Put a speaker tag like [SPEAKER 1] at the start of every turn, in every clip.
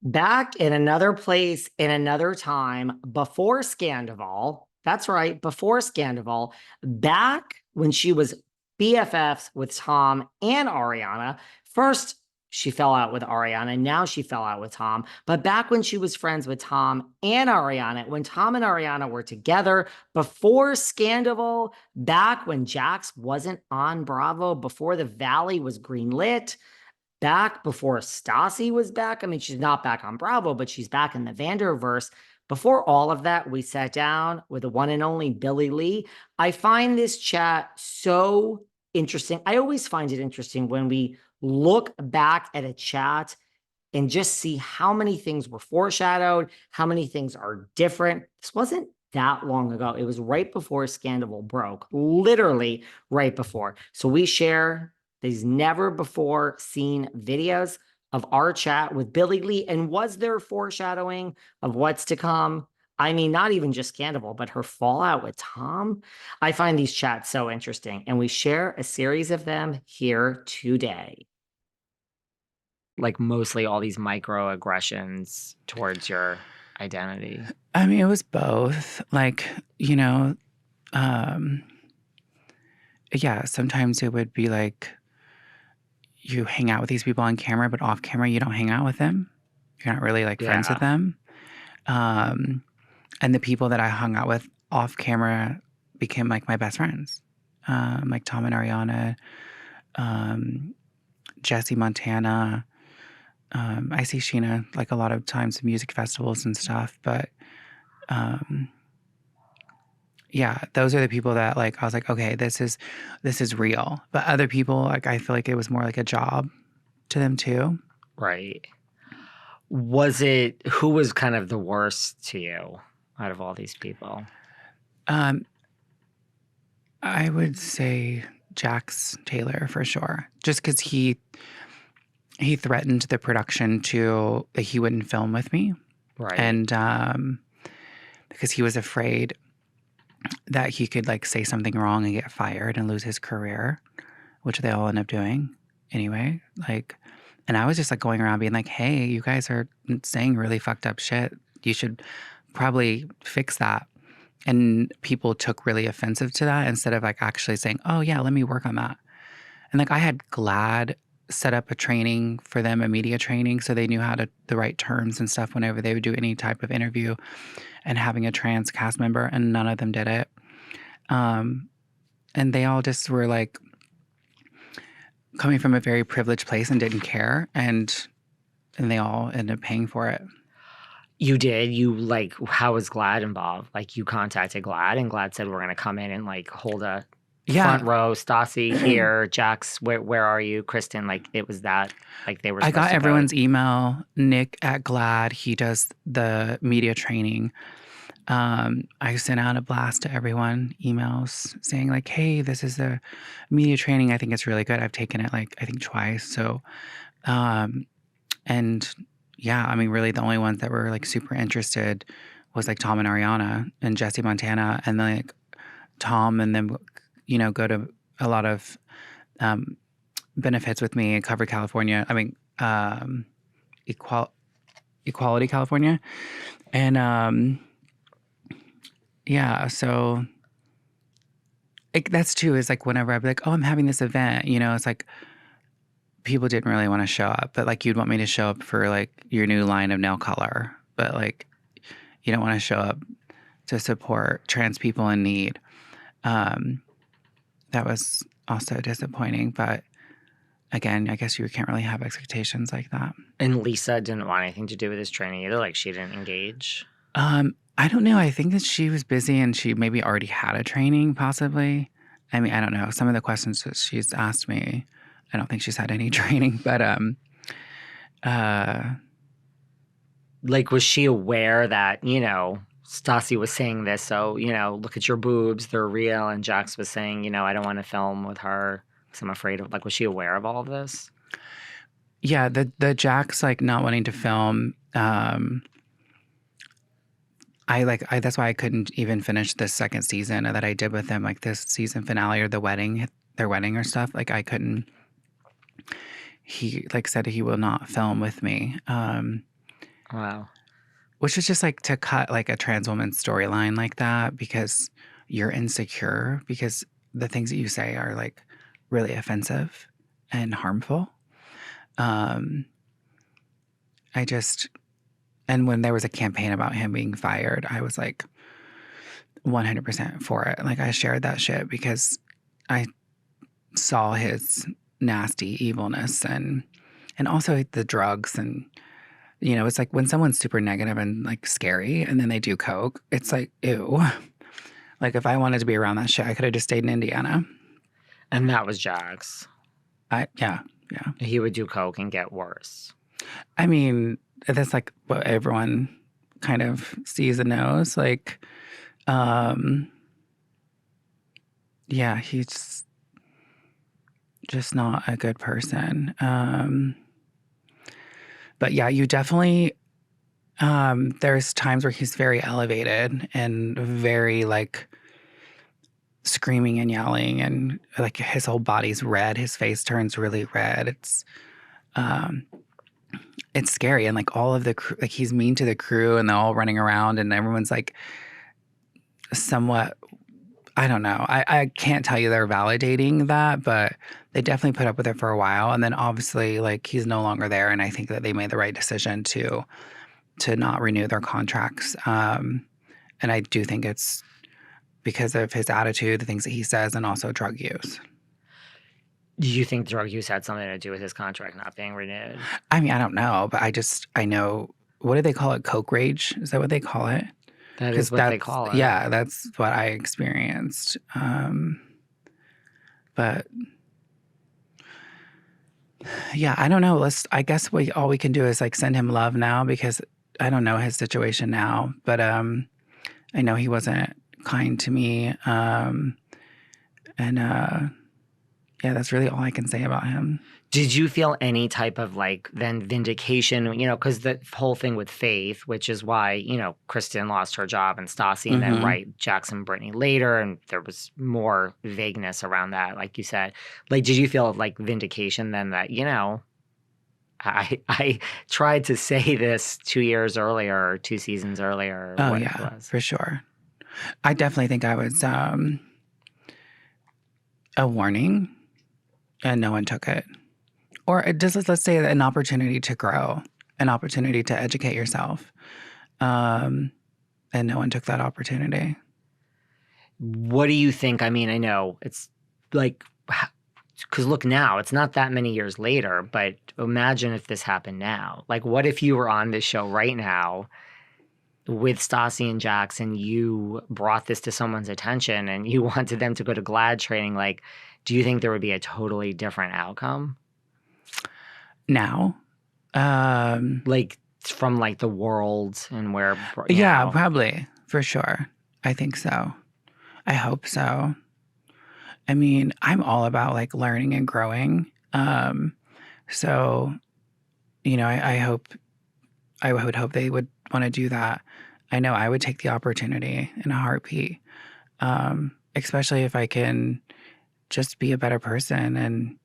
[SPEAKER 1] Back in another place, in another time, before Scandival. That's right, before Scandival. Back when she was BFFs with Tom and Ariana. First, she fell out with Ariana. Now she fell out with Tom. But back when she was friends with Tom and Ariana, when Tom and Ariana were together, before Scandival, back when Jax wasn't on Bravo, before the Valley was greenlit, back before Stassi was back. I mean, she's not back on Bravo, but she's back in the Vanderverse. Before all of that, we sat down with the one and only Billie Lee. I find this chat so interesting. I always find it interesting when we look back at a chat and just see how many things were foreshadowed, how many things are different. This wasn't that long ago. It was right before Scandal broke, literally right before. So we share these never before seen videos of our chat with Billie Lee. And was there foreshadowing of what's to come? I mean, not even just Scandal, but her fallout with Tom. I find these chats so interesting, and we share a series of them here today. Like mostly all these microaggressions towards your identity.
[SPEAKER 2] I mean, it was both. Like, yeah, sometimes it would be like you hang out with these people on camera, but off camera, you don't hang out with them. You're not really like friends with them. And the people that I hung out with off camera became like my best friends. Like Tom and Ariana, Jesse Montana. I see Sheena like a lot of times at music festivals and stuff, but yeah, those are the people that like I was like, okay, this is real. But other people, like I feel like it was more like a job to them too.
[SPEAKER 1] Right. Who was kind of the worst to you out of all these people?
[SPEAKER 2] I would say Jax Taylor for sure. Just because he threatened the production that he wouldn't film with me.
[SPEAKER 1] Right.
[SPEAKER 2] And because he was afraid that he could like say something wrong and get fired and lose his career, which they all end up doing anyway. Like, and I was just like going around being like, hey, you guys are saying really fucked up shit. You should probably fix that. And people took really offensive to that instead of like actually saying, oh yeah, let me work on that. And like I had Glad set up a training for them, a media training, so they knew the right terms and stuff whenever they would do any type of interview, and having a trans cast member, and none of them did it. And they all just were like coming from a very privileged place and didn't care, and they all ended up paying for it.
[SPEAKER 1] You did? How was Glad involved? Like you contacted Glad and Glad said, we're going to come in and like hold a front row, Stassi here, Jax, where are you? Kristen, like it was that, like they were
[SPEAKER 2] I got everyone's email. Nick at Glad, he does the media training. I sent out a blast to everyone, emails saying like, hey, this is a media training. I think it's really good. I've taken it like, I think twice. So, and yeah, I mean, really the only ones that were like super interested was like Tom and Ariana and Jesse Montana, and then like Tom and them, go to a lot of benefits with me and cover California. I mean, Equality California. And yeah, so that's too, is like whenever I'd be like, oh, I'm having this event, it's like people didn't really want to show up, but like you'd want me to show up for like your new line of nail color, but like you don't want to show up to support trans people in need. That was also disappointing, but again, I guess you can't really have expectations like that.
[SPEAKER 1] And Lisa didn't want anything to do with this training either? Like she didn't engage?
[SPEAKER 2] I don't know. I think that she was busy and she maybe already had a training, possibly. I mean, I don't know. Some of the questions that she's asked me, I don't think she's had any training, but
[SPEAKER 1] like, was she aware that, Stassi was saying this, so, look at your boobs, they're real, and Jax was saying, I don't want to film with her because I'm afraid of, like, was she aware of all of this?
[SPEAKER 2] Yeah, the Jax, like, not wanting to film, that's why I couldn't even finish the second season that I did with them, like this season finale or their wedding or stuff. Like I couldn't, he like said he will not film with me.
[SPEAKER 1] Wow.
[SPEAKER 2] which is just like to cut like a trans woman storyline like that because you're insecure because the things that you say are like really offensive and harmful. Um, I just, and when there was a campaign about him being fired, I was like 100% for it. Like I shared that shit because I saw his nasty evilness and also the drugs and it's like when someone's super negative and like scary and then they do coke, it's like ew. Like if I wanted to be around that shit, I could have just stayed in Indiana.
[SPEAKER 1] And that was Jax.
[SPEAKER 2] Yeah.
[SPEAKER 1] He would do coke and get worse.
[SPEAKER 2] I mean, that's like what everyone kind of sees and knows. Like, yeah, he's just not a good person. But yeah, you definitely, there's times where he's very elevated and very like screaming and yelling and like his whole body's red. His face turns really red. It's scary. And like all of the crew, like he's mean to the crew and they're all running around and everyone's like somewhat, I don't know. I can't tell you they're validating that, but they definitely put up with it for a while. And then obviously like he's no longer there. And I think that they made the right decision to not renew their contracts. And I do think it's because of his attitude, the things that he says, and also drug use.
[SPEAKER 1] Do you think drug use had something to do with his contract not being renewed?
[SPEAKER 2] I mean, I don't know, but I know, what do they call it? Coke rage? Is that what they call it?
[SPEAKER 1] That is what they call it.
[SPEAKER 2] Yeah, that's what I experienced. But yeah, I don't know. I guess all we can do is like send him love now because I don't know his situation now, but I know he wasn't kind to me. Yeah, that's really all I can say about him.
[SPEAKER 1] Did you feel any type of like then vindication, because the whole thing with Faith, which is why, Kristen lost her job and Stassi and then right, Jackson and Brittany later, and there was more vagueness around that, like you said. Like, did you feel like vindication then that, I tried to say this 2 years earlier or 2 seasons earlier.
[SPEAKER 2] Oh, yeah, for sure. I definitely think I was a warning and no one took it. Or let's say an opportunity to grow, an opportunity to educate yourself. And no one took that opportunity.
[SPEAKER 1] What do you think? I mean, I know it's like, because look now, it's not that many years later, but imagine if this happened now. Like, what if you were on this show right now with Stassi and Jax and you brought this to someone's attention and you wanted them to go to GLAAD training? Like, do you think there would be a totally different outcome?
[SPEAKER 2] Now?
[SPEAKER 1] Like, from like the world and where...
[SPEAKER 2] Yeah, probably. For sure. I think so. I hope so. I mean, I'm all about like learning and growing. So, I would hope they would want to do that. I know I would take the opportunity in a heartbeat, especially if I can just be a better person and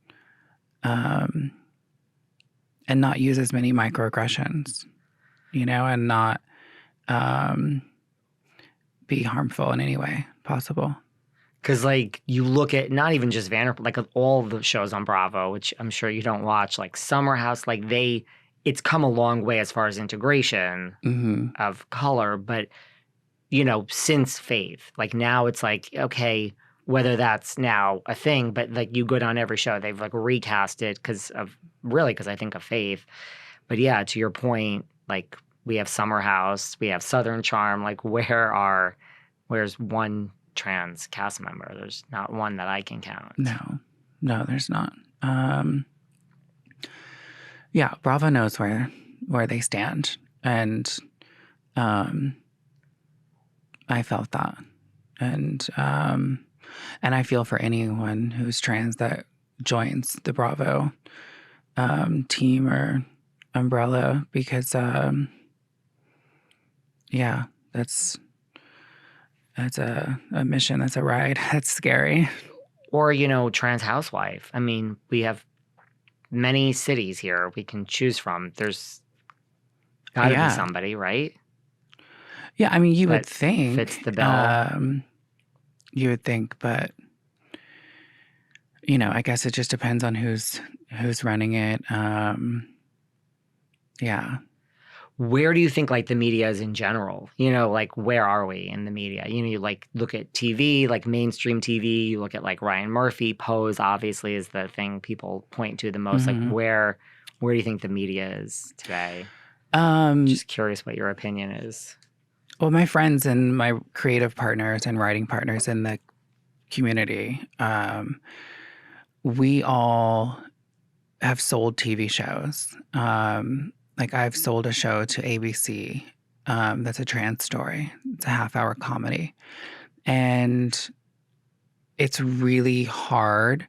[SPEAKER 2] not use as many microaggressions, and not be harmful in any way possible.
[SPEAKER 1] Because, like, you look at not even just Vanderpump, like all the shows on Bravo, which I'm sure you don't watch, like Summer House, like it's come a long way as far as integration of color. But, since Faith, like now it's like, okay, whether that's now a thing, but like you go down every show, they've like recast it because I think of Faith. But yeah, to your point, like we have Summer House, we have Southern Charm, like where's one trans cast member? There's not one that I can count.
[SPEAKER 2] No, there's not. Yeah, Bravo knows where they stand, and I felt that, and I feel for anyone who's trans that joins the Bravo team or umbrella because yeah, that's a mission. That's a ride. That's scary.
[SPEAKER 1] Or, trans housewife. I mean, we have many cities here we can choose from. Got to be
[SPEAKER 2] Yeah.
[SPEAKER 1] somebody, right?
[SPEAKER 2] Yeah, I mean, you would
[SPEAKER 1] That
[SPEAKER 2] think.
[SPEAKER 1] fits the bill.
[SPEAKER 2] You would think, but you know, I guess it just depends on who's running it. Yeah.
[SPEAKER 1] Where do you think like the media is in general? You know, like where are we in the media? You know, you like look at TV, like mainstream TV, you look at like Ryan Murphy, Pose obviously is the thing people point to the most. Like
[SPEAKER 2] Mhm.
[SPEAKER 1] where do you think the media is today?
[SPEAKER 2] Um,
[SPEAKER 1] Just curious what your opinion is.
[SPEAKER 2] well, my friends and my creative partners and writing partners in the community, we all have sold TV shows. Like I've sold a show to ABC, that's a trans story. It's a half-hour comedy. And it's really hard